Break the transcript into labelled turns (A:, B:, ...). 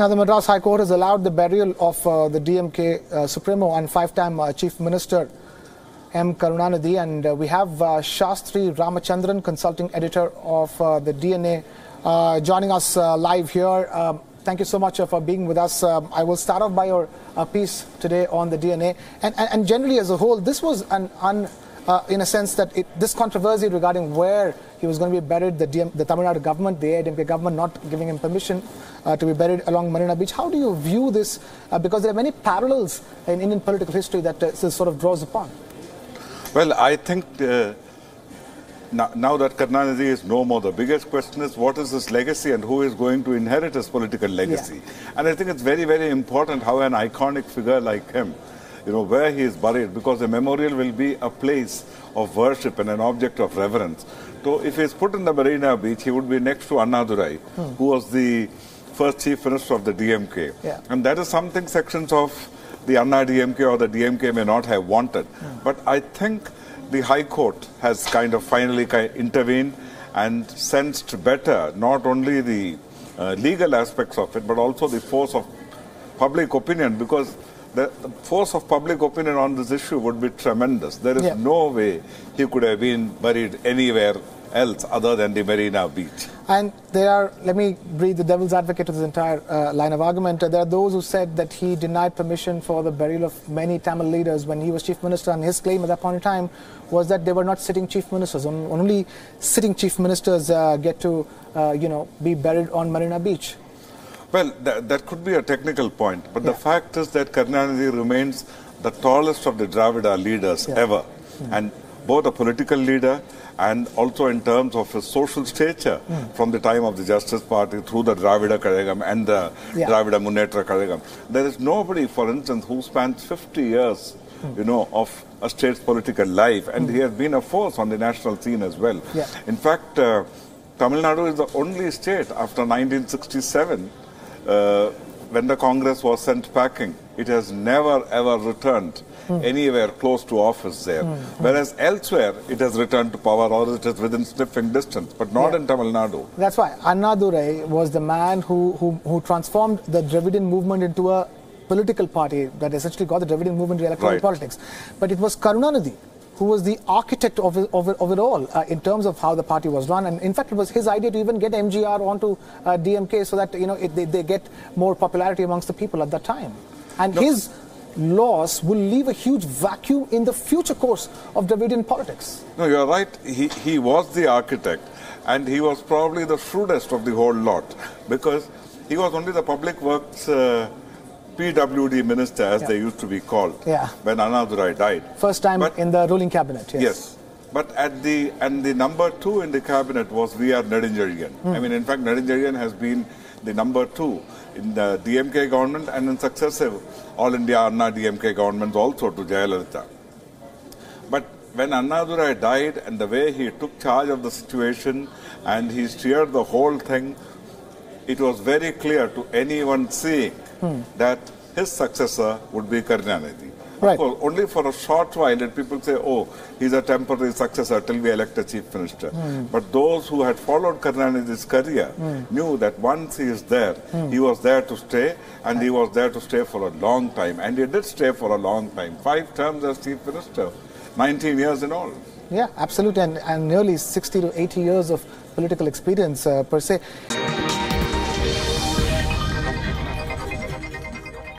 A: Now, the Madras High Court has allowed the burial of the DMK Supremo and five-time Chief Minister M. Karunanidhi, and we have Shastri Ramachandran, consulting editor of the DNA, joining us live here. Thank you so much for being with us. I will start off by your piece today on the DNA, and generally as a whole, this was in a sense that this controversy regarding where he was going to be buried, the Tamil Nadu government, the DMK government not giving him permission to be buried along Marina Beach. How do you view this? Because there are many parallels in Indian political history that this sort of draws upon.
B: Well, I think now that Karunanidhi is no more, the biggest question is what is his legacy and who is going to inherit his political legacy. Yeah. And I think it's very, very important how an iconic figure like him, where he is buried, because the memorial will be a place of worship and an object of reverence. So if he is put in the Marina Beach, he would be next to Annadurai, who was the first chief minister of the DMK. Yeah. And that is something sections of the Anna DMK or the DMK may not have wanted. But I think the High Court has kind of finally intervened and sensed better not only the legal aspects of it, but also the force of public opinion, because the force of public opinion on this issue would be tremendous. There is no way he could have been buried anywhere else other than the Marina Beach.
A: And there are, let me breathe the devil's advocate to this entire line of argument. There are those who said that he denied permission for the burial of many Tamil leaders when he was chief minister, and his claim at that point in time was that they were not sitting chief ministers. Only sitting chief ministers get to, be buried on Marina Beach.
B: Well, that could be a technical point, but the fact is that Karunanidhi remains the tallest of the Dravida leaders ever, and both a political leader and also in terms of his social stature from the time of the Justice Party through the Dravida Kazhagam and the Dravida Munnetra Kazhagam. There is nobody, for instance, who spans 50 years, of a state's political life, and he has been a force on the national scene as well. Yeah. In fact, Tamil Nadu is the only state after 1967 when the Congress was sent packing, it has never ever returned anywhere close to office there. Whereas elsewhere, it has returned to power or it is within sniffing distance, but not in Tamil Nadu.
A: That's why Annadurai was the man who transformed the Dravidian movement into a political party that essentially got the Dravidian movement to electoral politics. But it was Karunanidhi who was the architect of it all in terms of how the party was run. And in fact, it was his idea to even get MGR onto DMK so that they get more popularity amongst the people at that time. And his loss will leave a huge vacuum in the future course of Dravidian politics. No,
B: you're right. He was the architect, and he was probably the shrewdest of the whole lot, because he was only the public works PWD minister, as they used to be called, when Annadurai died.
A: First time in the ruling cabinet,
B: yes. But the number two in the cabinet was V.R. Nedunchezhiyan. I mean, in fact, Nedunchezhiyan has been the number two in the DMK government and in successive All India Anna DMK governments also to Jayalalitha. But when Annadurai died and the way he took charge of the situation and he steered the whole thing, it was very clear to anyone seeing that his successor would be Karunanidhi. Of course, only for a short while did people say, oh, he's a temporary successor till we elect a chief minister. But those who had followed Karunanidhi's career knew that once he is there, he was there to stay, and he was there to stay for a long time. And he did stay for a long time. 5 terms as chief minister, 19 years in all.
A: Yeah, absolutely. And nearly 60 to 80 years of political experience per se.